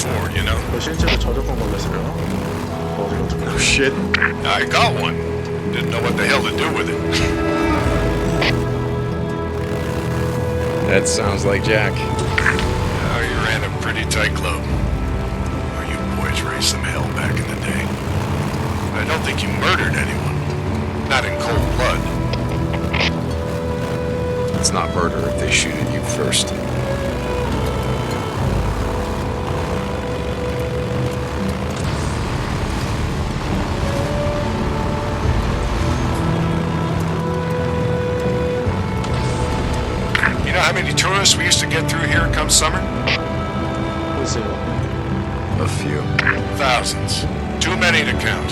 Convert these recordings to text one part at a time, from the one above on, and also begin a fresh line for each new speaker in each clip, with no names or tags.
for, you know?
실제로 저작권 걸렸어요.
Oh shit. I got one. Didn't know what the hell to do with it.
That sounds like Jack.
Oh, you ran a pretty tight club. Oh, you boys raised some hell back in the day. I don't think you murdered anyone. Not in cold blood.
It's not murder if they shoot at you first.
You know how many tourists we used to get through here come summer?
A few.
Thousands. Too many to count.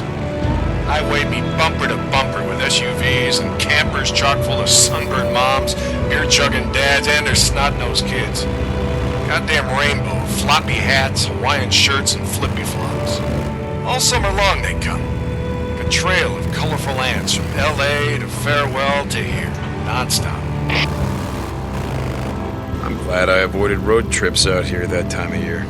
Highway be bumper to bumper with SUVs and campers chock full of sunburned moms, beer-chugging dads, and their snot-nosed kids. Goddamn rainbow, floppy hats, Hawaiian shirts, and flippy-flops. All summer long they come. A trail of colorful ants from L.A. to Farewell to here, non-stop.
I'm glad I avoided road trips out here that time of year.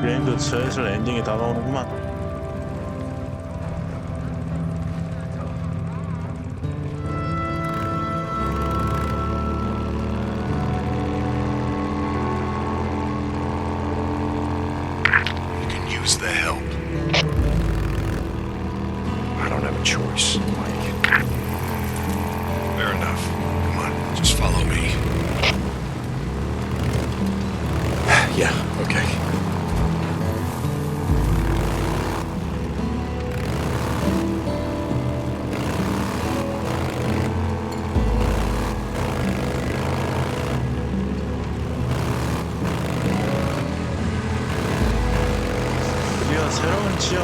게임도 슬슬 엔딩이 다가오는구만.
You can use the help.
I don't have a choice, Mike.
Fair enough. Come on, just follow me.
Yeah, okay.
드디어 새로운 지역.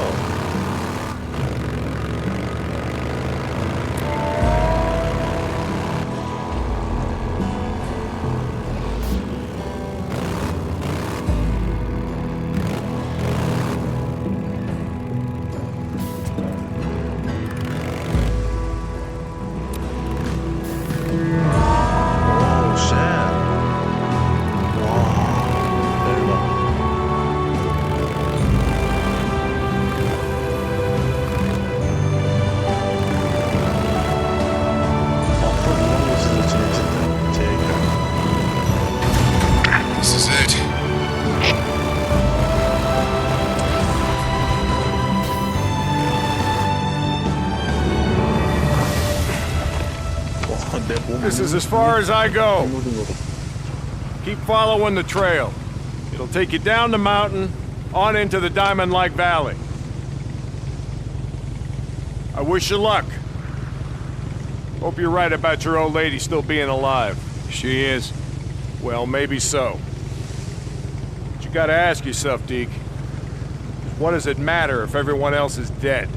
오우 쉣. 와 대박. 앞으로 이런 곳에서 진행했던 제 얘기가
This is it.
내 몸에
This is as far as I go.
묻은 거.
Keep following the trail. It'll take you down the mountain, on into the Diamond-like Valley. I wish you luck. Hope you're right about your old lady still being alive. She is. Well, maybe so. But you gotta ask yourself, Deke. What does it matter if everyone else is dead?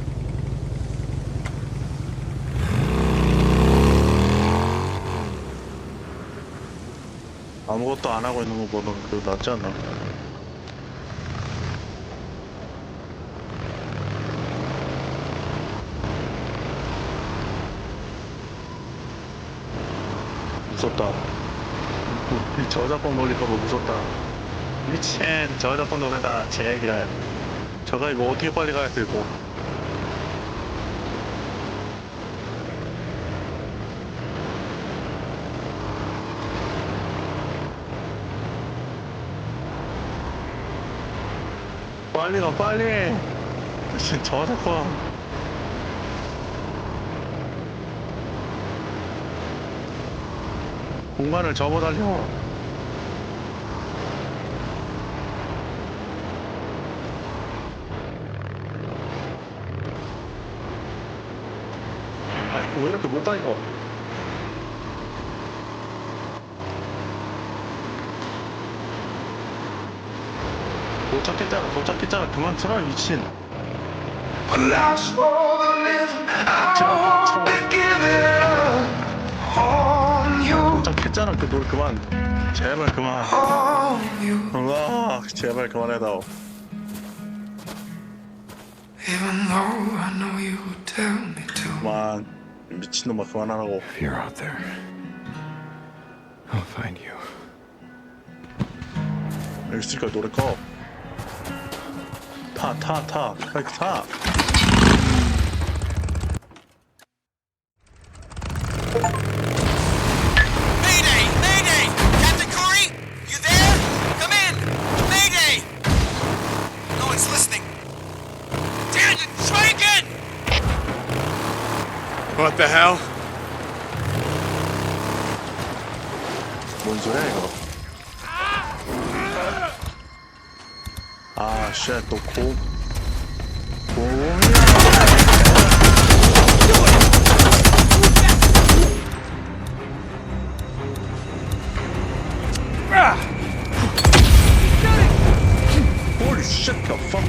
아무것도 안 하고 있는 거 보면 그거 낫지 않나? 무섭다. 이 저작권 걸릴까봐 무섭다. 미친 저작권 노래다. 제 얘기야. 저가 이거 어떻게 빨리 가야 돼 이거. 빨리 가 빨리. 진짜 저작권. 공간을 접어달려. 아, 왜 이렇게 못다니까? 도착했잖아. 그만 틀어, 미친. 도착했잖아. 그 노래 그만. 제발 그만. 제발 그만해다오. 그만. 미친놈아 그만하라고.
If you're out there, I'll find you.
여기 있으니까 노래 꺼. 타. 빨리 타.
Mayday! Mayday! Captain Corey? You there? Come in! Mayday! No one's listening. Damn it! Try again!
What the hell?
뭔 소리야 이거? 아, 쉣, 또 Holy shit, the fuck?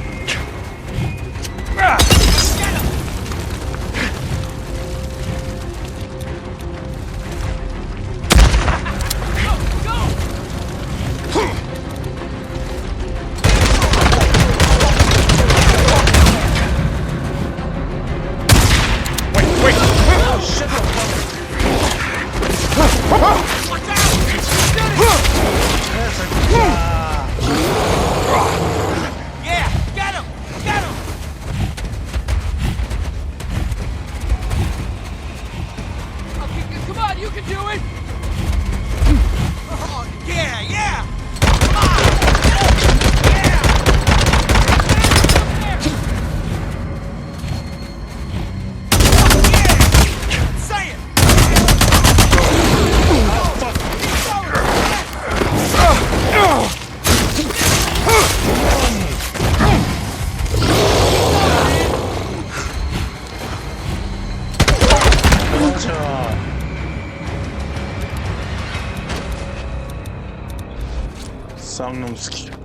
Yeah! Get him! Get him! Okay, come on, you can do it! Oh, yeah! Come on! Yeah! Say it!
쌍놈 스킬.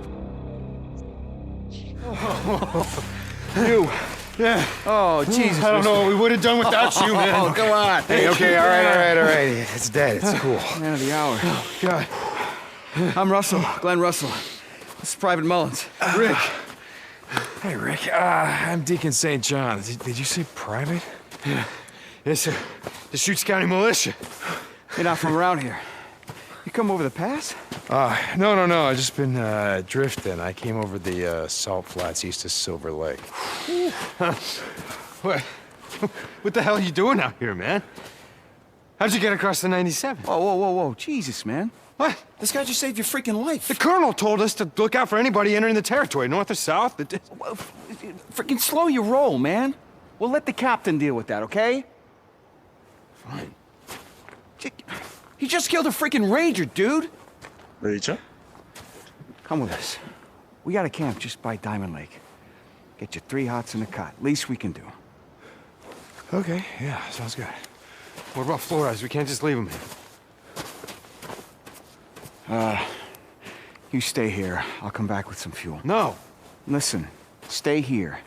You. Yeah. Oh, Jesus. I don't know what we would have done without you, man.
Oh, come on. Hey, okay, all right. It's dead. It's cool.
Man of the hour. God. I'm Russell, Glenn Russell. This is Private Mullins. Rick.
Hey, Rick. I'm Deacon St. John. Did you say private?
Yeah. Yes, sir. The Chutes County Militia. You're not from around here. You come over the pass?
No. I've just been drifting. I came over the salt flats east of Silver Lake.
What the hell are you doing out here, man? How'd you get across the 97?
Whoa. Jesus, man.
What?
This guy just saved your freaking life.
The colonel told us to look out for anybody entering the territory, north or south.
Freaking slow your roll, man. We'll let the captain deal with that, okay?
Fine.
He just killed a freaking ranger, dude.
레이저?
Come with us. We got a camp just by Diamond Lake. Get you 3 hots in a cot. Least we can do.
Okay, yeah, sounds good.
What about Flores? We can't just leave him here.
You stay here. I'll come back with some fuel.
No.
Listen, stay here.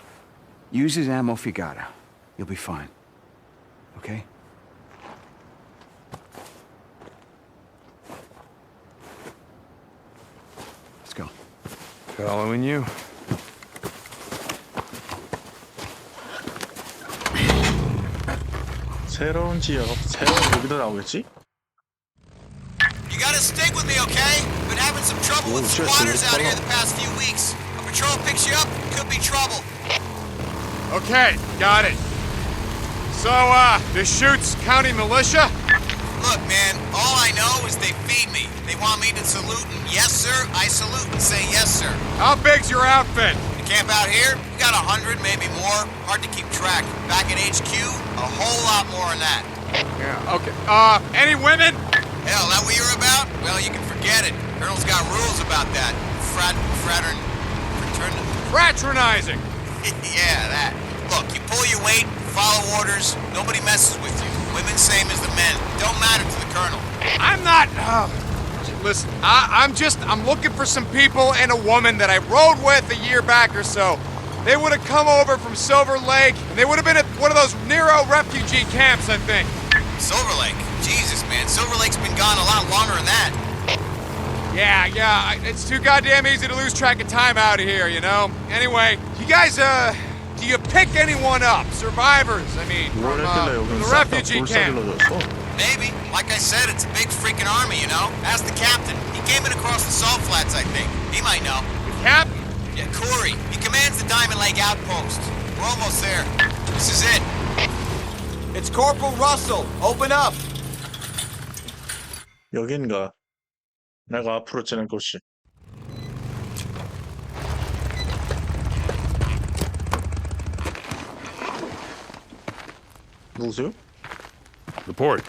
Use his ammo if you gotta. You'll be fine. Okay? Let's go.
Following you.
새로운 지역, 새로운 여기도 나오겠지?
You gotta stick with me, okay? Been having some trouble with
sure,
squatters
sure.
out here the past few weeks. A patrol picks you up, could be trouble.
Okay, got it. So, the Chutes County Militia?
Look, man, all I know is they feed me. They want me to salute and yes, sir, I salute and say yes, sir.
How big's your outfit?
The camp out here, we got 100, maybe more. Hard to keep track. Back at HQ, a whole lot more than that.
Yeah, okay. Any women?
Hell, that what you're about? Well, you can forget it. Colonel's got rules about that.
Fraternizing.
Yeah, that. Look, you pull your weight, follow orders, nobody messes with you. Women same as the men. Don't matter to the colonel.
I'm not,
listen, I'm looking for some people and a woman that I rode with a year back or so. They would have come over from Silver Lake, and they would have been at one of those Nero refugee camps, I think.
Silver Lake? Jesus, man. Silver Lake's been gone a lot longer than that.
Yeah, it's too goddamn easy to lose track of time out of here, you know? Anyway, you guys, do you pick anyone up? Survivors, I mean,
뭘
from
했길래 여긴
the
싹다
refugee camp.
불살려졌어?
Maybe. Like I said, it's a big freaking army, you know? Ask the captain. He came in across the salt flats, I think. He might know.
The captain?
Yeah, Corey. He commands the Diamond Lake outpost. We're almost there. This is it. It's Corporal Russell. Open up.
여긴가? 내가 앞으로 지는 곳이. 누구세요?
Report.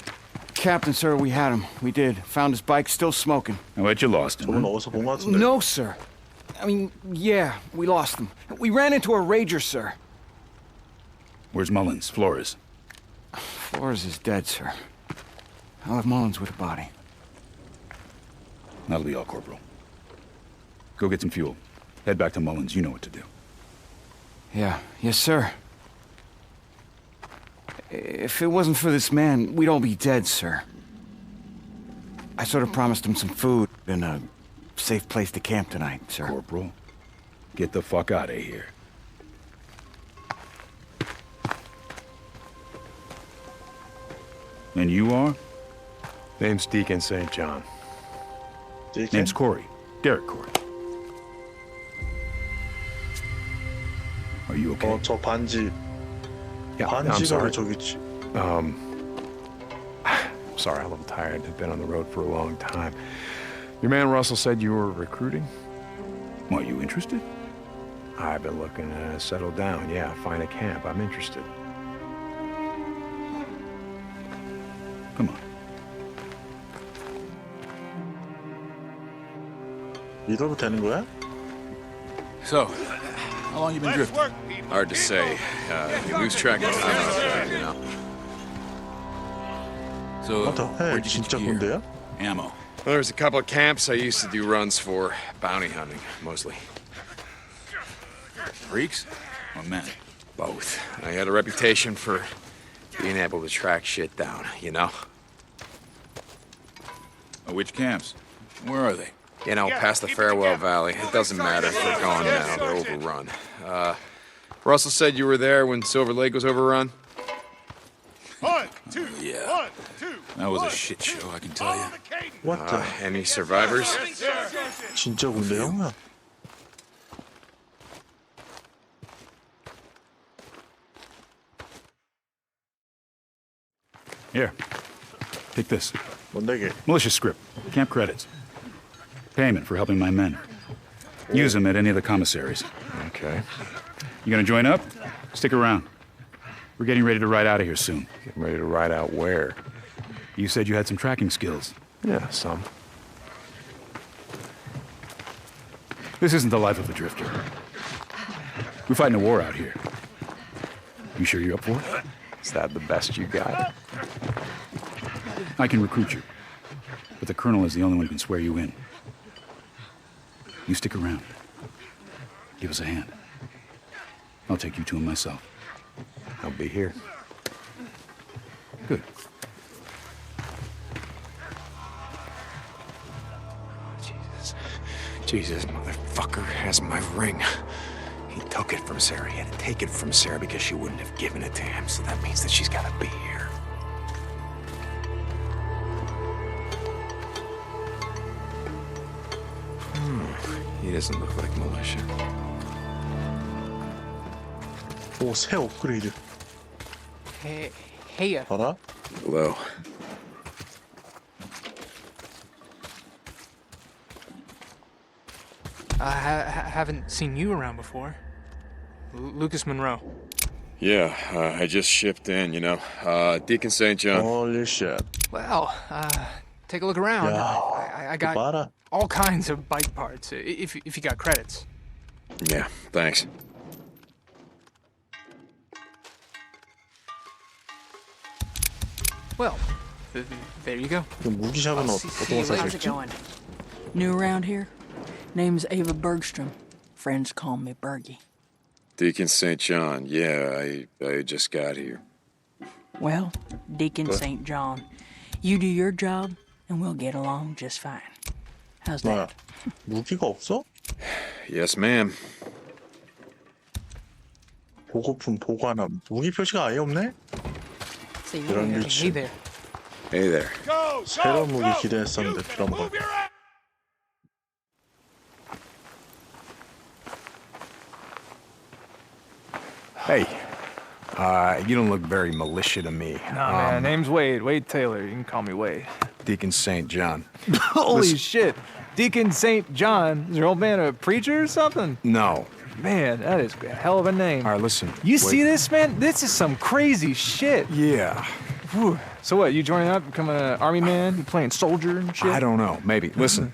Captain, sir, we had him. We did. Found his bike still smoking.
I bet you lost him.
저분
Huh?
어디서 본 것 같은데?
No, sir. I mean, yeah, we lost him. We ran into a rager, sir.
Where's Mullins? Flores?
Flores is dead, sir. I'll have Mullins with the body.
That'll be all, Corporal. Go get some fuel. Head back to Mullins. You know what to do.
Yeah, yes, sir. If it wasn't for this man, we'd all be dead, sir. I sort of promised him some food and a safe place to camp tonight, sir.
Corporal, get the fuck out of here. And you are?
Name's Deacon St. John.
Name's Corey. Derek Corey. Are you okay?
저 반지.
Yeah, I'm
반지가 왜
sorry.
저기 있지?
Sorry, I'm a little tired. I've been on the road for a long time. Your man Russell said you were recruiting?
Are you interested?
I've been looking to settle down. Yeah, find a camp. I'm interested.
Come on.
믿어도 되는 거야?
So, how long you been drifting?
Hard to say. You lose track of time out there, you know.
So,
더 해.
where'd you get
진짜
your gear?
군대야?
Ammo.
Well, there's a couple of camps I used to do runs for. Bounty hunting, mostly.
Freaks? Or men?
Both. I had a reputation for being able to track shit down, you know?
Which camps? Where are they?
You know, past the Farewell Valley. It doesn't matter if they're gone now. They're overrun. Russell said you were there when Silver Lake was overrun?
Yeah. That was a shit show, I can tell you.
What the?
Any survivors?
진짜 군대야?
Here. Take this.
뭔데 이게?
Militia script. Camp credits. Payment for helping my men. Use them at any of the commissaries.
Okay.
You gonna join up? Stick around. We're getting ready to ride out of here soon.
Getting ready to ride out where?
You said you had some tracking skills.
Yeah, some.
This isn't the life of a drifter. We're fighting a war out here. You sure you're up for it?
Is that the best you got?
I can recruit you, but the colonel is the only one who can swear you in. You stick around. Give us a hand. I'll take you to him myself.
I'll be here.
Good.
Jesus, motherfucker has my ring. He took it from Sarah. He had to take it from Sarah because she wouldn't have given it to him. So that means that she's got to be here. He doesn't look like militia.
오, 새 업그레이드.
Hey,
봐라.
Hello.
I haven't seen you around before. Lucas Monroe.
Yeah, I just shipped in, you know. Deacon St. John.
Holy shit.
Well, take a look around.
야,
I got
봐라.
all kinds of bike parts, if you got credits.
Yeah, thanks.
Well, there you go.
그 무기샵은 어떤 거
How's
사실지?
it going?
New around here? Name's Ava Bergstrom. Friends call me Bergie.
Deacon St. John. Yeah, I just got here.
Well, Deacon St. John, you do your job, and we'll get along just fine. How's
뭐야?
that?
무기가 없어?
Yes, ma'am.
보고품 보관함. 무기 표시가 아예 없네?
See you
이런
later.
위치.
Hey there.
Hey there.
새로운 무기 기대했었는데 그런 거.
Hey, you don't look very militia to me.
Nah, man. Name's Wade. Wade Taylor. You can call me Wade.
Deacon St. John.
Holy
Listen-
shit. Deacon St. John. Is your old man a preacher or something?
No.
Man, that is a hell of a name.
All right, listen.
You
wait.
see this, man? This is some crazy shit.
Yeah.
Whew. So what, you joining up, becoming an army man? You playing soldier and shit?
I don't know. Maybe. Listen,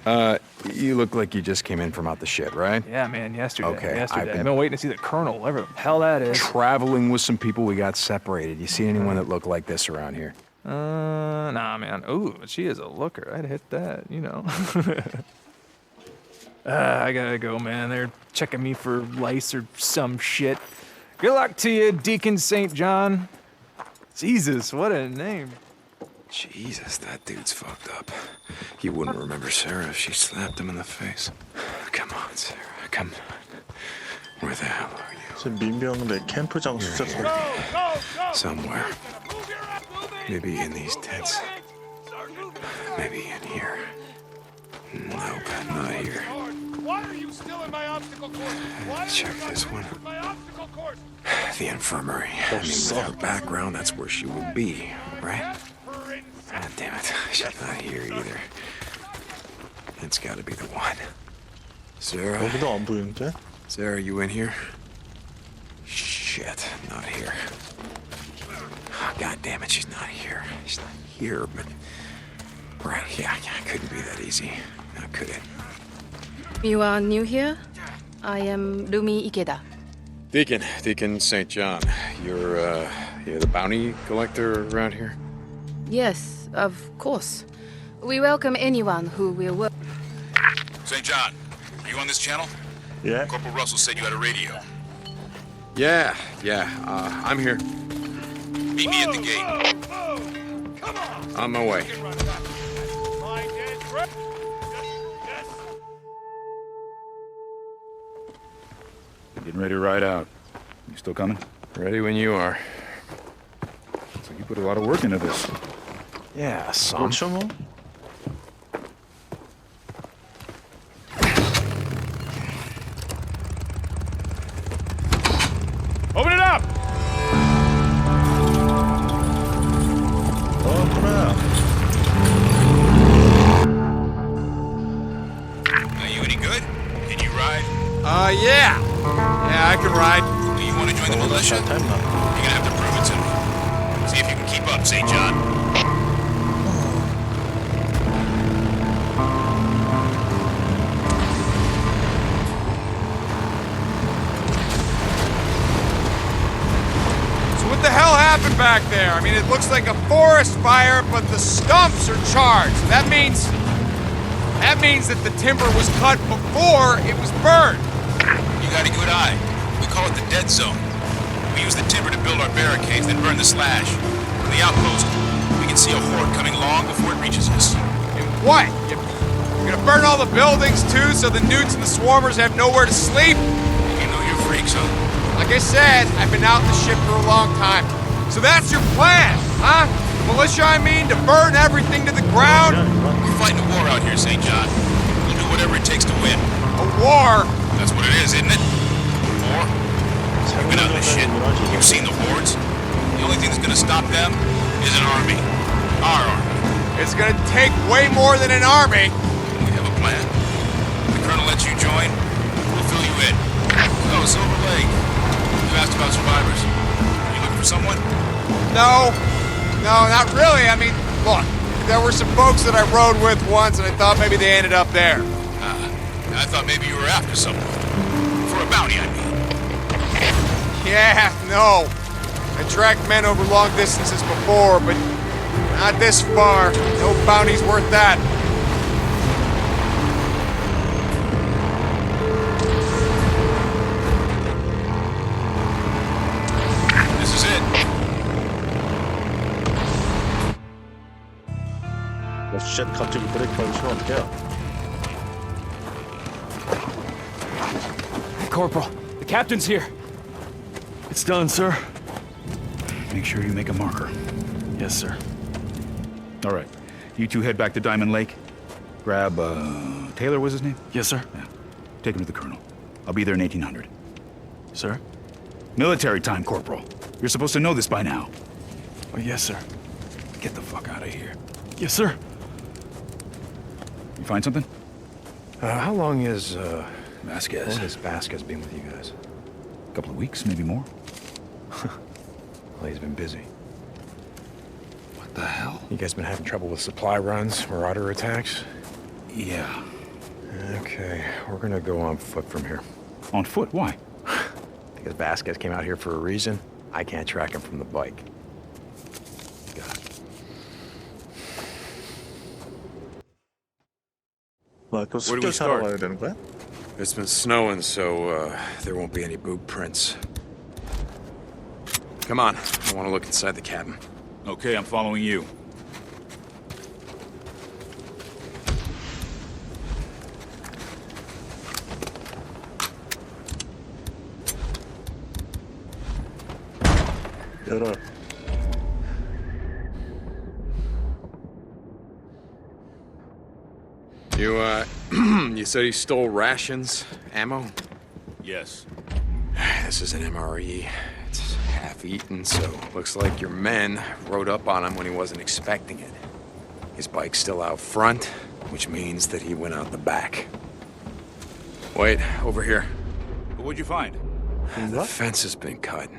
you look like you just came in from out the shit, right?
Yeah, man, yesterday.
Okay,
Yesterday.
I've
I've
been-
been waiting to see the colonel, whatever the hell that is.
Traveling with some people, we got separated. You see anyone that looked like this around here?
Nah, man. Ooh, she is a looker. I'd hit that, you know. I gotta go, man. They're checking me for lice or some shit. Good luck to you, Deacon St. John. Jesus, what a name.
Jesus, that dude's fucked up. He wouldn't remember Sarah if she slapped him in the face. Come on, Sarah. Come on. Where the hell are you?
지금 민병대 캠프장 수색 거기.
Somewhere. Maybe in these tents. Maybe in here. Nope, not here.
Why are you still in my obstacle course? Why
Check this one.
my obstacle course?
The infirmary. I mean, with her background, that's where she would be, right? God damn it. She's not here either. It's gotta be the one. Sarah?
여기도 안 보이는데?
Sarah, you in here? Shit, not here. Oh, God damn it, she's not here. She's not here, but... Right, yeah, it couldn't be that easy. Now, could it?
You are new here? I am Rumi Ikeda.
Deacon St. John. You're the bounty collector around here?
Yes, of course. We welcome anyone who will work.
St. John, are you on this channel?
Yeah.
Corporal Russell said you had a radio.
Yeah, I'm here.
Meet me at the gate.
On my way.
Getting ready to ride out. You still coming?
Ready when you are.
So you put a lot of work into this.
Yeah, some.
그렇죠 뭐.
Open it up!
그래.
Are you any good? Can you ride?
Yeah. Yeah, I can ride.
Do you want to join the militia? You're
타임나.
gonna have to prove it to me. See if you can keep up, St. John.
So what the hell happened back there? I mean, it looks like a forest fire, but the stumps are charred. So that means that the timber was cut before it was burned.
You got a good eye. We call it the dead zone. We use the timber to build our barricades, then burn the slash. From the outpost, we can see a horde coming long before it reaches us.
And what? You're gonna burn all the buildings too, so the newts and the swarmers have nowhere to sleep?
You know you're freaks, huh?
Like I said, I've been out in the ship for a long time. So that's your plan, huh? The militia, I mean, to burn everything to the ground?
We're fighting a war out here, St. John. We'll do whatever it takes to win.
A war?
That's what it is, isn't it? War? You've been out in this shit. You've seen the hordes. The only thing that's gonna stop them is an army. Our army.
It's gonna take way more than an army.
We have a plan. The colonel lets you join. We'll fill you in. Oh, Silver Lake. You asked about survivors. You looking for someone?
No, not really. I mean, look, there were some folks that I rode with once, and I thought maybe they ended up there.
I thought maybe you were after someone. For a bounty, I mean.
Yeah, no. I tracked men over long distances before, but not this far. No bounty's worth that.
쉣, 갑자기 브레이크 밟으시면 어떡해요?
Corporal, the captain's here.
It's done, sir. Make sure you make a marker.
Yes, sir.
All right. You two head back to Diamond Lake. Grab, Taylor was his name?
Yes, sir.
Yeah. Take him to the colonel. I'll be there in 1800.
Sir?
Military time, Corporal. You're supposed to know this by now.
Oh, yes, sir.
Get the fuck out of here.
Yes, sir.
You find something?
How long is,
Vasquez.
How long has Vasquez been with you guys?
A couple of weeks, maybe more.
Well, he's been busy.
What the hell?
You guys been having trouble with supply runs, marauder attacks?
Yeah.
Okay, we're gonna go on foot from here.
On foot? Why?
Because Vasquez came out here for a reason. I can't track him from the bike.
Got it.
뭐, 그
Where do we
습격 사러
start?
가야 되는 거야?
It's been snowing, so there won't be any boot prints. Come on, I want to look inside the cabin.
Okay, I'm following you.
열어.
You, you said he stole rations, ammo?
Yes.
This is an MRE. It's half-eaten, so looks like your men rode up on him when he wasn't expecting it. His bike's still out front, which means that he went out the back. Wait, over here.
What'd you find?
The fence has been cut.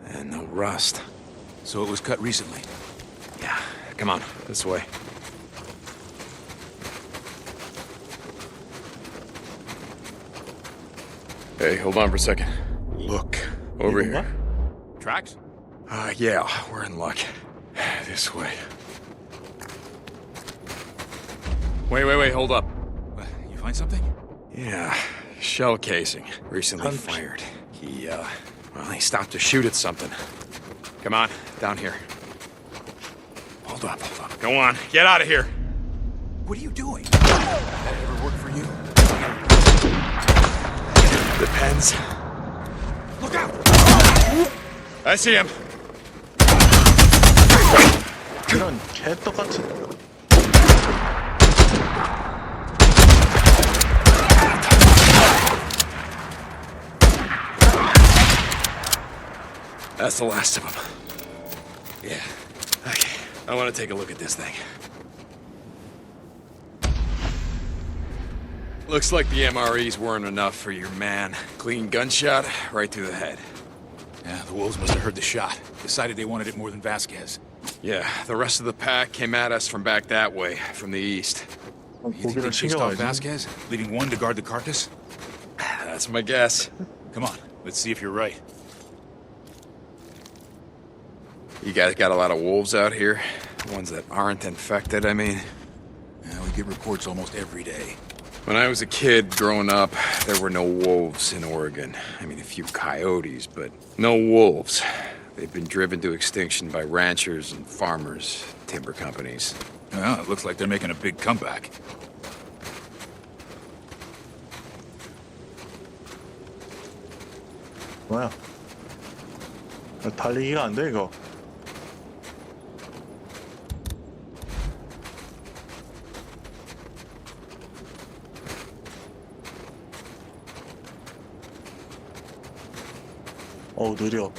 And no rust.
So it was cut recently.
Yeah, come on, this way. Hey, hold on for a second. Look, over here.
Tracks?
Yeah, we're in luck. This way. Wait, hold up.
You find something?
Yeah, shell casing, recently fired. He stopped to shoot at something. Come on, down here. Hold up. Go on, get out of here.
What are you doing? That ever work for you?
Depends.
Look out!
I see him.
그런 개떡같은.
That's the last of them. Yeah. Okay. I want to take a look at this thing. Looks like the MREs weren't enough for your man. Clean gunshot right through the head.
Yeah, the wolves must have heard the shot. Decided they wanted it more than Vasquez.
Yeah, the rest of the pack came at us from back that way, from the east.
You think they
고기를
chased off
챙겨가야지.
Vasquez, leaving one to guard the carcass?
That's my guess.
Come on, let's see if you're right.
You guys got a lot of wolves out here? Ones that aren't infected, I mean.
Yeah, we get reports almost every day.
When I was a kid growing up, there were no wolves in Oregon. I mean, a few coyotes, but no wolves. They've been driven to extinction by ranchers and farmers, timber companies.
Well, it looks like they're making a big comeback.
뭐야? 달리기가 안 돼, 이거. 느려.